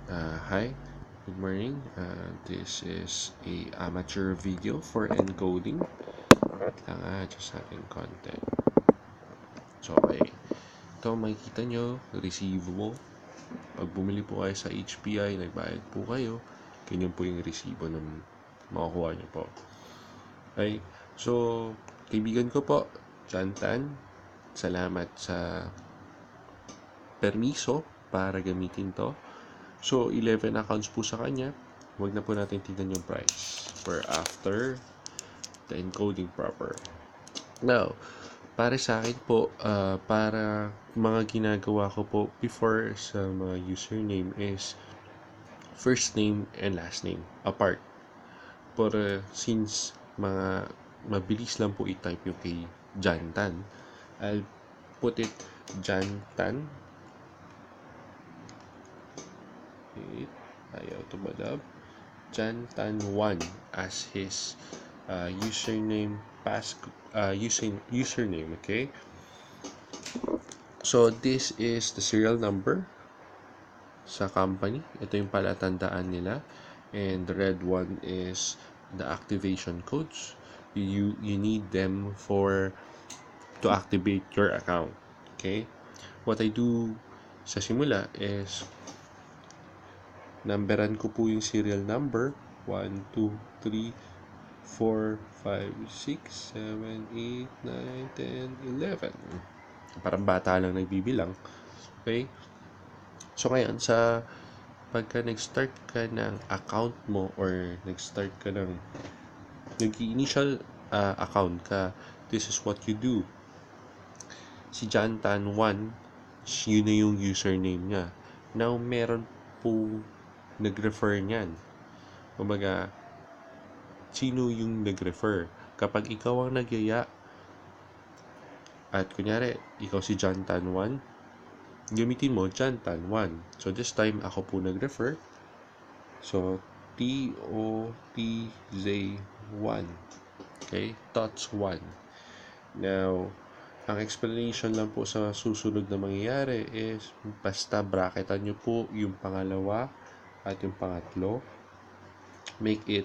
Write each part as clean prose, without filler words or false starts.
Hi, good morning. This is a amateur video for encoding. Wait lang just having content. So, okay. Ito makikita nyo, resibo. Pag bumili po kayo sa HPI, nagbayad po kayo, ganyan po yung resibo na makukuha nyo po. Okay, so, kaibigan ko po, John Tan, salamat sa permiso para gamitin to. So, 11 accounts po sa kanya. Huwag na po natin tingnan yung price for after the encoding proper. Now, para sa akin po, para mga ginagawa ko po before sa mga username is first name and last name apart. Pero since mga mabilis lang po i-type yung kay Jantan, I'll put it Jantan. Wait, ayaw tumalab. Jantan1 as his username username. Okay, so this is the serial number sa company. Ito yung palatandaan nila, and the red one is the activation codes. You need them to activate your account. Okay, what I do sa simula is numberan ko po yung serial number 1, 2, 3, 4, 5, 6, 7, 8, 9, 10, 11. Parang bata lang nagbibilang. Okay? So, ngayon, pagka nag-start ka ng account mo or nag-start ka ng nag-initial account ka, this is what you do. Si Jantan1, yun na yung username niya. Now, meron po nag-refer niyan. Kumbaga, sino yung nag-refer? Kapag ikaw ang nagyaya, at kunyari, ikaw si Jantan1, gamitin mo Jantan1. So, this time, ako po nag-refer. So, TOTZ1. Okay? TOTS1. Now, ang explanation lang po sa susunod na mangyayari is basta bracketan nyo po yung pangalawa at yung pangatlo. Make it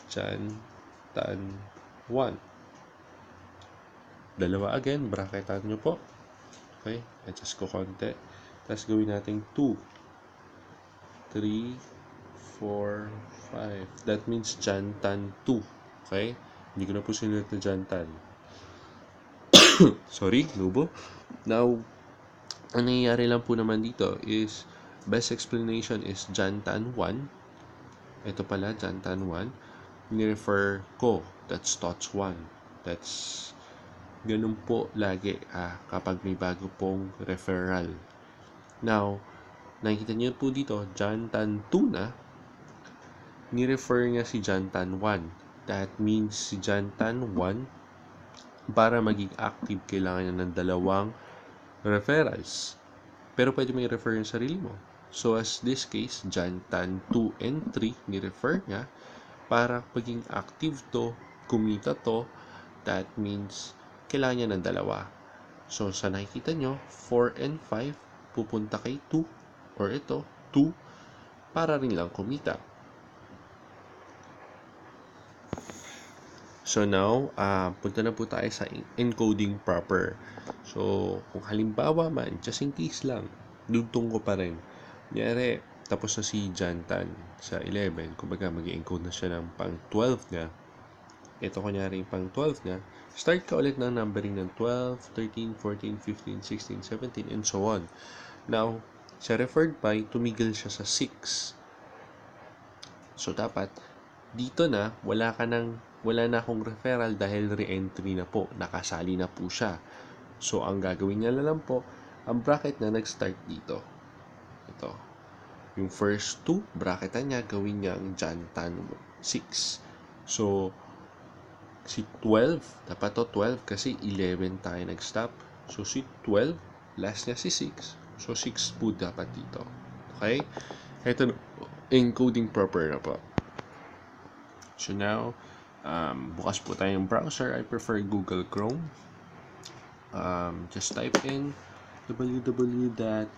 Jantan1. Dalawa again, bracketan nyo po. Okay? Adjust ko konti. Tapos gawin natin 2, 3, 4, 5. That means Jantan 2. Okay? Hindi ko na po sinulat na Jantan. Sorry, lubo. Now, ang nangyayari lang po naman dito is best explanation is Jantan 1. Ito pala, Jantan 1. Ni-refer ko. That's TOTS 1. That's ganun po lagi kapag may bago pong referral. Now, nakikita niyo po dito, Jantan 2 na, ni-refer niya si Jantan 1. That means si Jantan 1, para maging active, kailangan niya ng dalawang referrals. Pero pwede mo i-refer yung sarili mo. So, as this case, Jantan 2 and 3, ni-refer niya para maging active to, kumita to. That means, kailangan niya ng dalawa. So, sa nakikita nyo, 4 and 5, pupunta kay 2, or ito, 2, para rin lang kumita. So now, punta na po tayo sa encoding proper. So, kung halimbawa man, just in case lang, dugtong ko pa rin. Kunyari, tapos na si Jantan sa 11. Kumbaga, mag-encode na siya ng pang 12 niya. Ito kunyari yung pang 12 niya. Start ka ulit ng numbering ng 12, 13, 14, 15, 16, 17, and so on. Now, sa referred by, tumigil siya sa 6. So, dapat, dito na, wala na akong referral dahil re-entry na po. Nakasali na po siya. So, ang gagawin niya lang po, ang bracket na nag-start dito. Ito. Yung first 2, bracketan niya, gawin niya ang Jantan 6. So, si 12, dapat to 12 kasi 11 tayo nag-stop. So, si 12, last niya si 6. So, 6 po dapat dito. Okay? Ito, encoding proper na po. So now, bukas po tayong browser. I prefer Google Chrome. Just type in www.hpi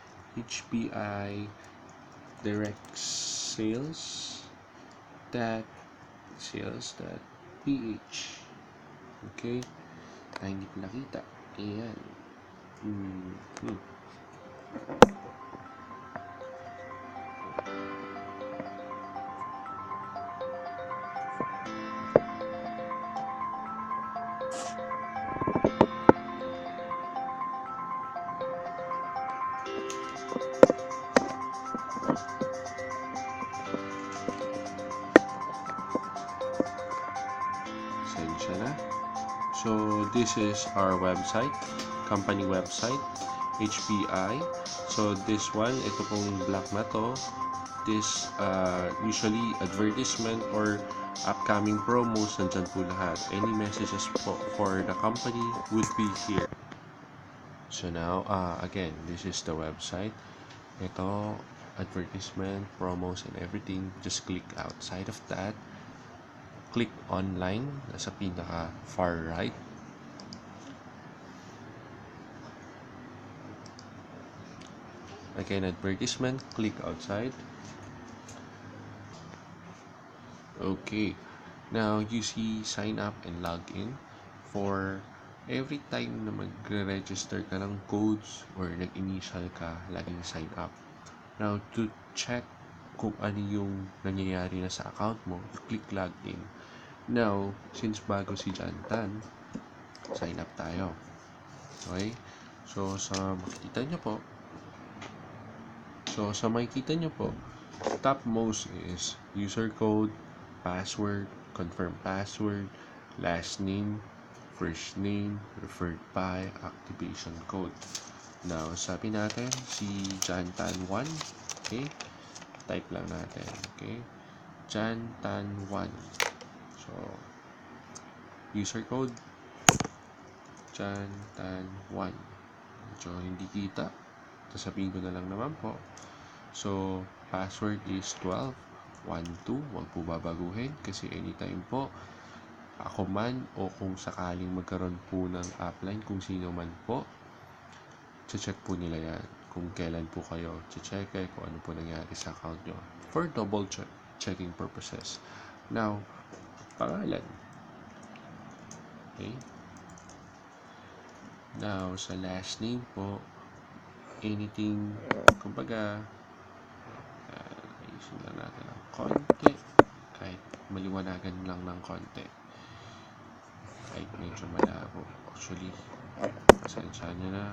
directsales.ph. Okay? Hindi ko nakita. Ayan. Sensya na. So, this is our website, company website, HPI. So, this one, ito pong black na to, this usually advertisement or upcoming promos, nandyan po lahat. Any messages po for the company would be here. So now, again, this is the website. Ito, advertisement, promos, and everything. Just click outside of that. Click online, nasa pinaka far right. Again, advertisement, click outside. Okay, now you see sign up and log in. For every time na magre-register ka ng codes or nag-initial ka, laging sign up. Now, to check kung ano yung nangyayari na sa account mo, click login. Now, since bago si Jantan, sign up tayo. Okay? So, sa makikita nyo po, topmost is user code, password, confirm password, last name, first name, referred by, activation code. Now, sabi natin si Jantan1. Okay? Type lang natin. Okay? Jantan1. So, user code, Jantan1. So, hindi kita. Sasabihin ko na lang naman po. So, password is 1212. Huwag po babaguhin kasi anytime po ako man o kung sakaling magkaroon po ng upline, kung sino man po, check po nila yan kung kailan po kayo check kung ano po nangyari sa account nyo for double checking purposes. Now, pangalan. Okay? Now, sa last name po, anything, kumbaga, ayusin lang natin ng konti, kahit maliwanagan lang ng konti, kahit medyo malabo. Actually, pasensya nyo na,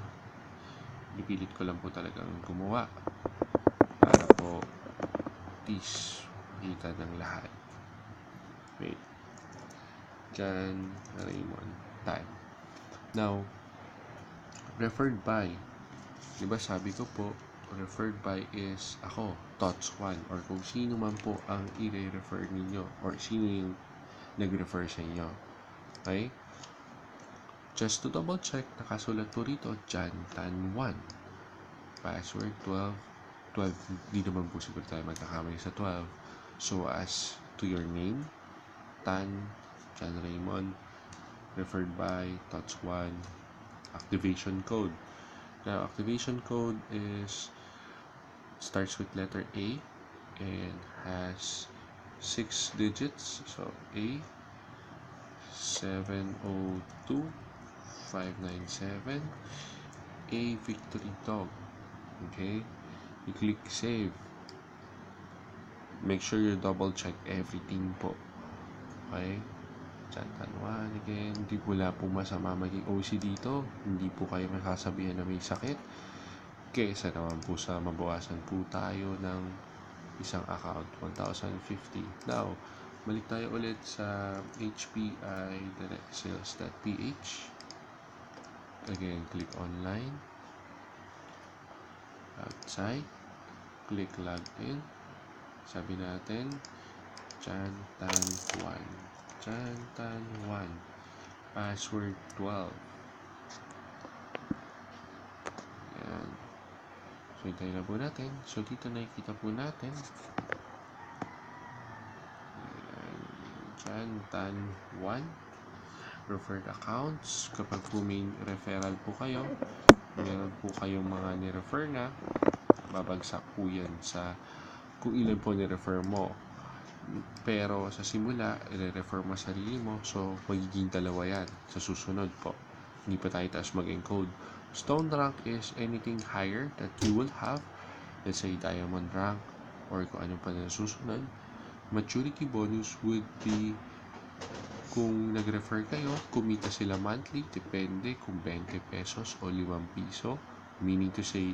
nipilit ko lang po talagang gumawa para po please makita ng lahat. Wait, Jan Raymond Tan. Now, referred by, diba sabi ko po, referred by is ako, Tots1, or kung sino man po ang i-refer ninyo or sino yung nag-refer sa inyo. Okay? Just to double check, nakasulat po rito, Jantan1. Password 12. Di naman po siguro tayo magkakamali sa 12. So, as to your name, Tan, Jan Raymond, referred by, Tots1, activation code. Now, activation code starts with letter A and has 6 digits. So, A 702597, A Victory Dog. Okay? You click save. Make sure you double check everything po. Okay? Jantan1 again. Hindi wala po masama maging OC dito. Hindi po kayo masasabihan na may sakit. Kesa naman po sa mabawasan po tayo ng isang account, 1,050. Now, balik tayo ulit sa HPI directsales.ph. Again, click online. Outside. Click login. Sabi natin, Jantan1. Jantan1. Password 12. Ayan. So, hintayin na po natin. So, dito nakikita po natin. Jantan1. Referred accounts. Kapag po may referral po kayo, meron po kayong mga ni-refer na, babagsak po yan sa kung ilan po ni-refer mo. Pero sa simula, i-refer mo sarili mo, so magiging dalawa yan sa susunod po. Hindi pa tayo taas mag-encode. Stone rank is anything higher that you will have. Let's say diamond rank or kung ano pa na susunod. Maturity bonus would be kung nag-refer kayo, kumita sila monthly, depende kung 20 pesos o 5 piso. Meaning to say,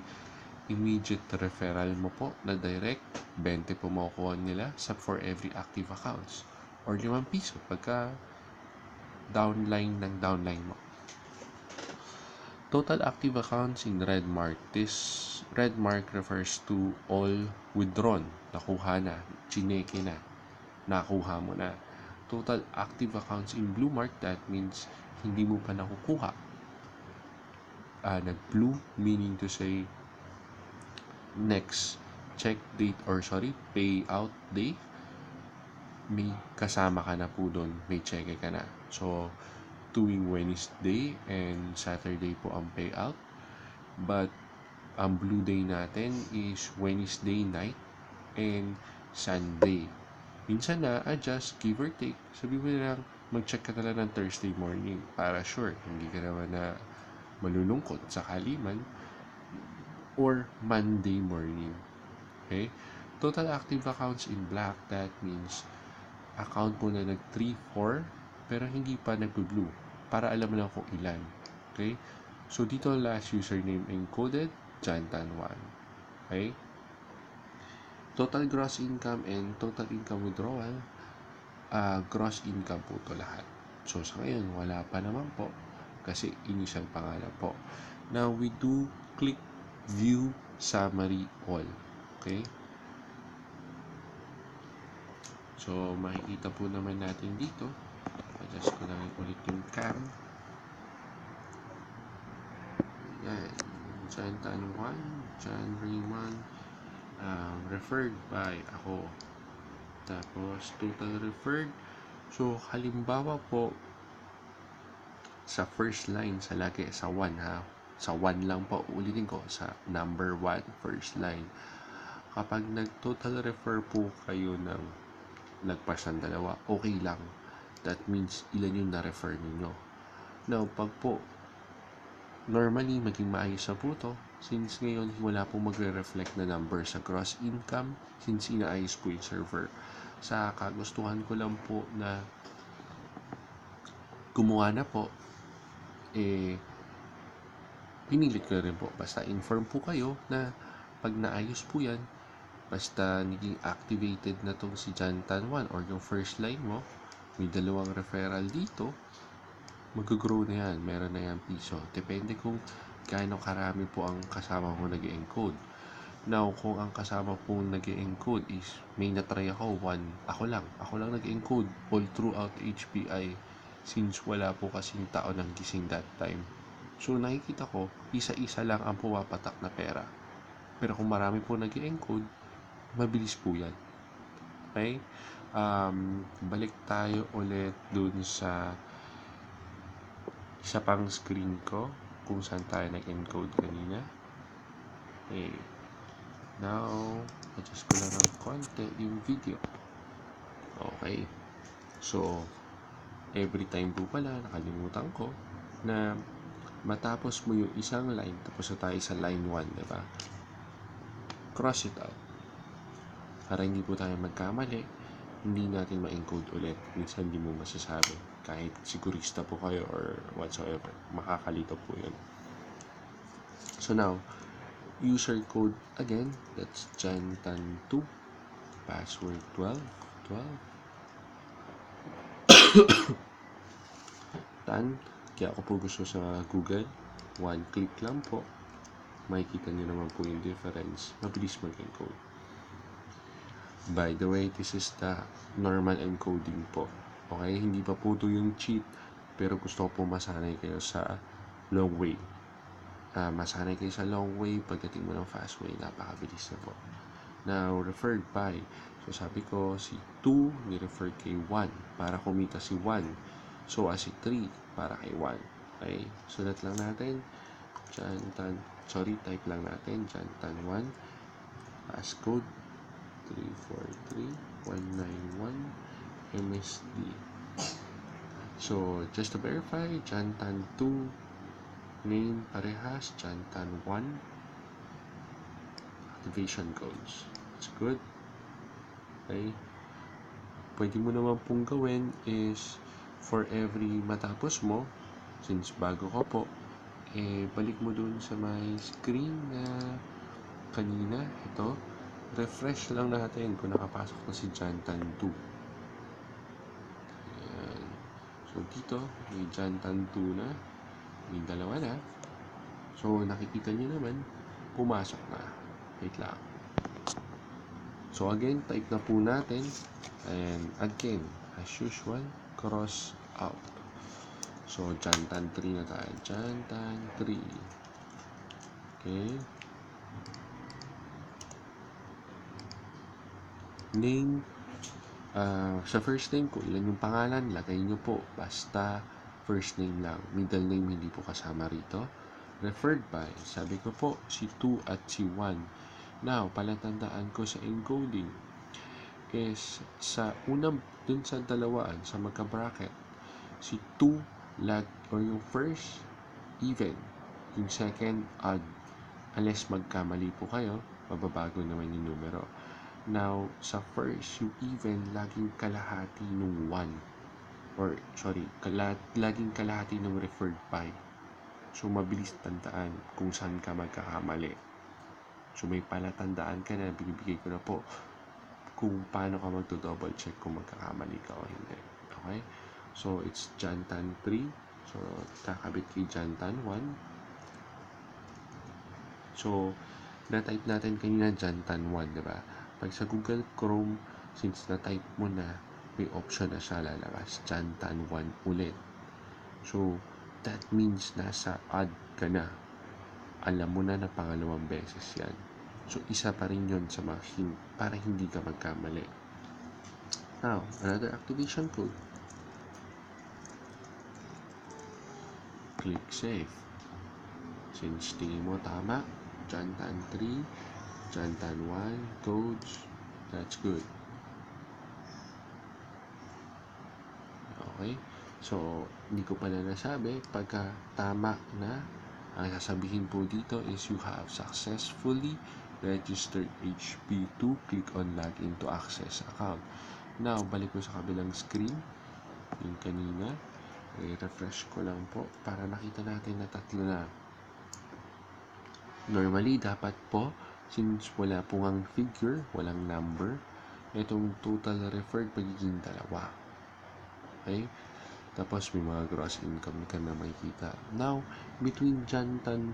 immediate referral mo po na direct, 20 po makukuha nila for every active accounts. Or 5 piso pagka downline ng downline mo. Total active accounts in red mark. This red mark refers to all withdrawn. Nakuha na, chineke na, nakuha mo na. Total active accounts in blue mark, that means hindi mo pa nakukuha. Nag-blue, meaning to say next check date or payout day, may kasama ka na po doon, may cheque ka na. So, tuwing Wednesday and Saturday po ang payout. But, ang blue day natin is Wednesday night and Sunday. Minsan na, adjust, give or take. Sabi mo lang, mag-check ka talaga ng Thursday morning para sure, hindi ka naman na malulungkot sa kaliman. Or Monday morning. Okay? Total active accounts in black, that means account mo na nag 3, 4, pero hindi pa nag-blue. Para alam mo lang kung ilan. Okay? So, dito last username encoded, Jantan1. Okay? Total gross income and total income withdrawal, gross income po ito lahat. So, sa ngayon, wala pa naman po kasi initial pa nga lang po. Now, we do click view summary all. Okay? So, makikita po naman natin dito. Adjust ko lang ulit yung cam. Yan. Jantan1, Jan Raymond, referred by ako. Tapos, total referred. So, halimbawa po, sa first line, sa 1 ha. Sa 1 lang po, ulitin ko, sa number 1, first line. Kapag nag-total refer po kayo ng nagpas ng dalawa, okay lang. That means, ilan yung na-refer ninyo. Now, pag po, normally, maging maayos na po to. Since ngayon, wala po magre-reflect na number sa gross income since inaayos po yung server. Sa kagustuhan ko lang po na gumawa na po, pinilit ko rin po. Basta inform po kayo na pag naayos po yan, basta naging activated na tong si Jantan1 or yung first line mo, may dalawang referral dito, mag-grow na yan. Meron na yan piso. Depende kung gaano karami po ang kasama mo nag-encode. Now, kung ang kasama po nag-encode is may natry ako, ako lang nag-encode all throughout HPI since wala po kasing tao ng gising that time. So, nakikita ko, isa-isa lang ang pumapatak na pera. Pero kung marami po nag-encode, mabilis po yan. Okay? Balik tayo ulit dun sa isa pang screen ko kung saan tayo nag-encode kanina. Okay. Now, adjust ko lang ng konti yung video. Okay. So, every time po pala, nakalimutan ko na matapos mo yung isang line, tapos na tayo sa line 1, diba? Cross it out. Para hindi po tayo magkamali, hindi natin ma-encode ulit. Minsan hindi mo masasabi. Kahit sigurista po kayo or whatsoever. Makakalito po yun. So now, user code again, that's Jantan2. Password 12. Tan. Kaya ako po gusto sa Google. One click lang po. Makikita niyo naman po yung difference. Mabilis mag-encode. By the way, this is the normal encoding po. Okay? Hindi pa po ito yung cheat. Pero gusto ko po masanay kayo sa long way. Masanay kayo sa long way. Pagdating mo ng fast way, napakabilis na po. Now, referred by. So, sabi ko, si 2 ni-refer kay 1 para kumita si 1. So, si 3 para kay 1. Okay? Sulat lang natin. Type lang natin. Jantan1. Passcode. 343-191 MSD. So, just to verify, Jantan 2, name parehas, Jantan 1, activation codes. That's good. Okay. Pwede mo naman pong gawin is for every matapos mo, since bago ka po, balik mo dun sa my screen na kanina. Ito, refresh lang natin kung nakapasok na si Jantan 2. Ayan. So, dito, may Jantan 2 na. May dalawa na. So, nakikita nyo naman, pumasok na. Wait lang. So, again, type na po natin. And again, as usual, cross out. So, Jantan 3 na tayo. Jantan 3. Okay. Name. Sa first name ko, ilan yung pangalan, lagay nyo po. Basta first name lang. Middle name hindi po kasama rito. Referred by, sabi ko po, si 2 at si 1. Now, palatandaan ko sa encoding is sa unang, dun sa dalawaan, sa magka-bracket, si 2 or yung first, even. Yung second, odd. Unless magkamali po kayo, mababago naman yung numero. Now, sa first, yung even, laging kalahati ng 1. Or, sorry, laging kalahati ng referred by. So, mabilis tandaan kung saan ka magkakamali. So, may palatandaan ka na, binibigay ko na po kung paano ka magdo-double check kung magkakamali ka o hindi. Okay? So, it's Jantan 3. So, kakabit kay Jantan 1. So, na-type natin kanina Jantan 1, diba? Pag sa Google Chrome, since na-type mo na, may option na siya lalabas. Jantan 1 ulit. So, that means nasa odd ka na. Alam mo na pangalawang beses yan. So, isa pa rin yun sa para hindi ka magkamali. Now, another activation code. Click Save. Since tingin mo tama, Jantan 3, Jantan 1, codes, that's good. Okay? So, hindi ko pala nasabi, pagka tama na, ang sasabihin po dito is you have successfully registered HP2. Click on Login to access account. Now, balik ko sa kabilang screen. Yung kanina. I-refresh ko lang po para nakita natin na tatlo na. Normally, dapat po, since wala pong ang figure, walang number, itong total referred pagiging dalawa. Okay? Tapos may mga gross income ka na makikita. Now, between Jantan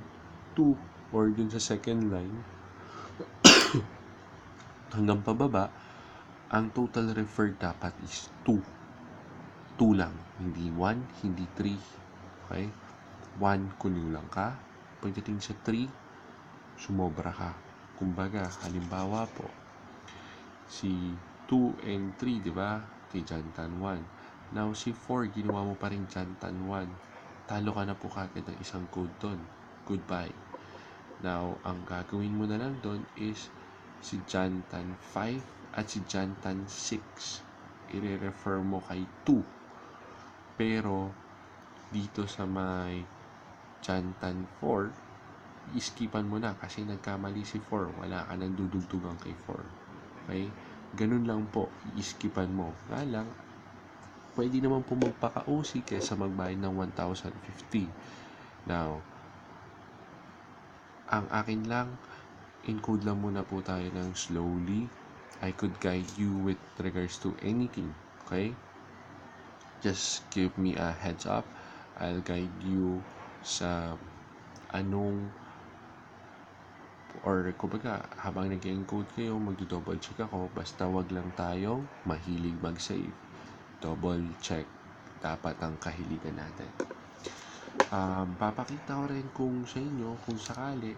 2 or dun sa second line hanggang pababa, ang total referred dapat is 2. 2 lang. Hindi 1, hindi 3. Okay? 1, kunin lang ka. Pagdating sa 3, sumobra ka. Kumbaga, halimbawa po, si 2 and 3, di ba? Kay Jantan 1. Now, si 4, ginawa mo pa rin Jantan 1. Talo ka na po kagad ng isang code doon. Goodbye. Now, ang gagawin mo na lang doon is si Jantan 5 at si Jantan 6. I-refer mo kay 2. Pero, dito sa may Jantan 4, iskipan mo na kasi nagkamali si 4. Wala ka nang dudugtugan kay 4. Okay? Ganun lang po, iskipan mo. Nga lang, pwede naman po magpaka-OC kaysa magbayad ng 1,050. Now, ang akin lang, encode lang muna po tayo ng slowly. I could guide you with regards to anything. Okay? Just give me a heads up. I'll guide you sa anong or kumbaga habang nag-encode kayo, magdo-double check ako. Basta wag lang tayong mahilig mag-save. Double check dapat ang kahiligan natin. Papakita ko rin kung sa inyo, kung sakali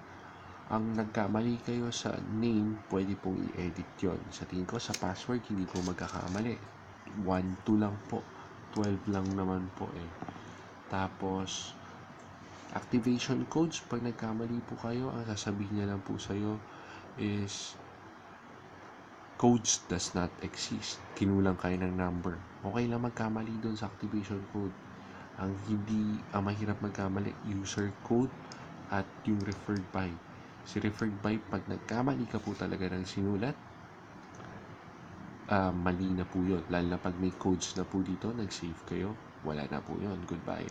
ang nagkamali kayo sa name, pwede pong i-edit yon. Sa tingin ko, sa password, hindi po magkakamali. 1, 2 lang po. 12 lang naman po eh. Tapos, activation codes, pag nagkamali po kayo, ang sasabihin niya lang po sa'yo is codes does not exist. Kinulang kayo ng number. Okay lang magkamali doon sa activation code. Ang mahirap magkamali, user code at yung referred by. Si referred by, pag nagkamali ka po talaga ng sinulat, mali na po yun. Lalo na pag may codes na po dito, nag-save kayo, wala na po yun. Goodbye.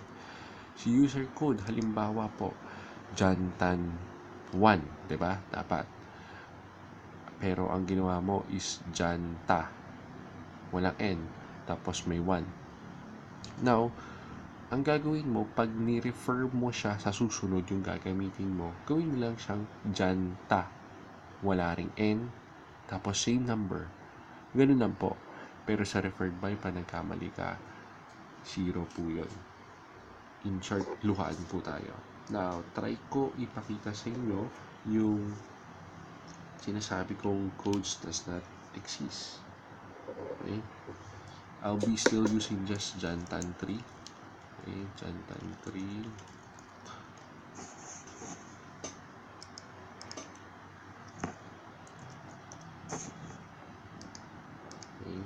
Si user code, halimbawa po, Jantan 1, diba? Dapat. Pero ang ginawa mo is Janta. Walang N. Tapos may 1. Now, ang gagawin mo, pag ni-refer mo siya sa susunod yung gagamitin mo, gawin mo lang siyang Janta. Wala ring N. Tapos same number. Ganun lang po. Pero sa referred by, pa nagkamali ka, 0 po yun. In short, luhaan po tayo. Now, try ko ipakita sa inyo yung sinasabi kong codes does not exist. Okay? I'll be still using just Jantan 3. Okay, Jantan 3. Okay.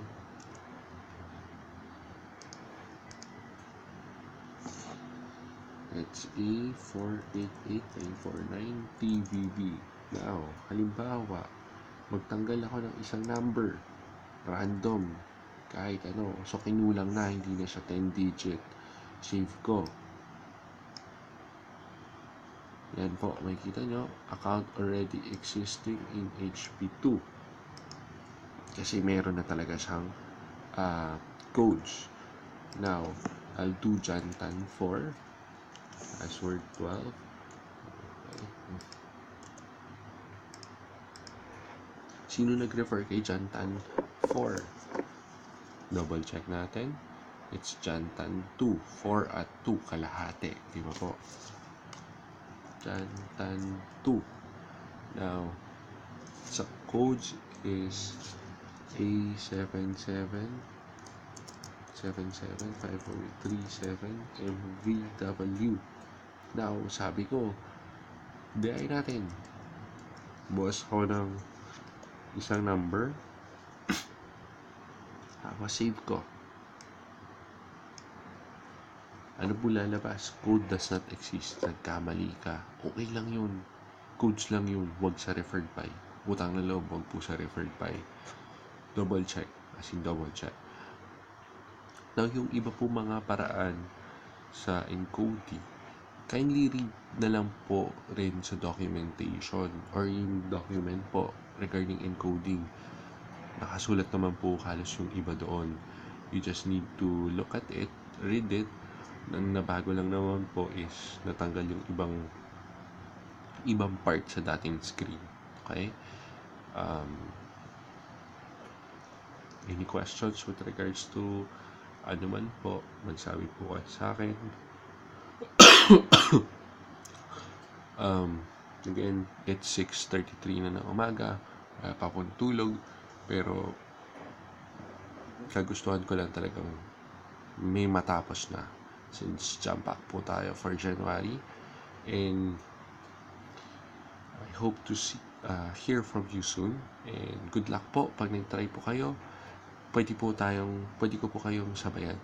It's A488949 TVB. Now, halimbawa, magtanggal ako ng isang number, random, kahit ano, so kinulang na, hindi na siya 10 digit, save ko. Yan po, makikita nyo, account already existing in HP2 kasi meron na talaga siyang codes. Now, I'll do Jantan 4, password 12. Okay. Sino nag-refer kay Jantan 4? Double check natin. It's Jantan 2. 4 at 2, kalahati. Di ba po? Jantan 2. Now, sa codes is A77 MVW. Now, sabi ko, biyahe natin. Bukas ko ng isang number. Save ko. Ano po lalabas? Code does not exist. Nagkamali ka. Okay lang yun. Codes lang yun. Huwag sa referred by. Utang na loob, huwag po sa referred by. Double check. As in double check. Now, yung iba po mga paraan sa encoding, kindly read na lang po rin sa documentation or yung document po regarding encoding. Nakasulat naman po halos yung iba doon. You just need to look at it, read it. Ang nabago lang naman po is natanggal yung ibang part sa dating screen. Okay? Any questions with regards to ano man po, magsabi po kayo sa akin. Again, it's 6:33 na ng umaga. Wala pa akong tulog. Pero kagustuhan ko lang talagang may matapos na since jump back po tayo for January. And I hope to hear from you soon. And good luck po pag nag-try po kayo. Pwede ko po kayong sabayan.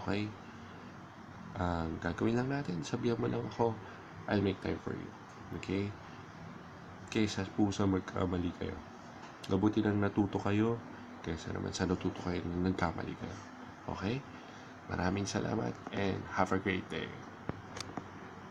Okay? Gagawin lang natin. Sabihan mo lang ako. I'll make time for you. Okay? Kaysa po sa magkamali kayo. Mabuti nang natuto kayo kaysa naman sa natuto kayo nang nagkamali kayo. Okay? Maraming salamat and have a great day.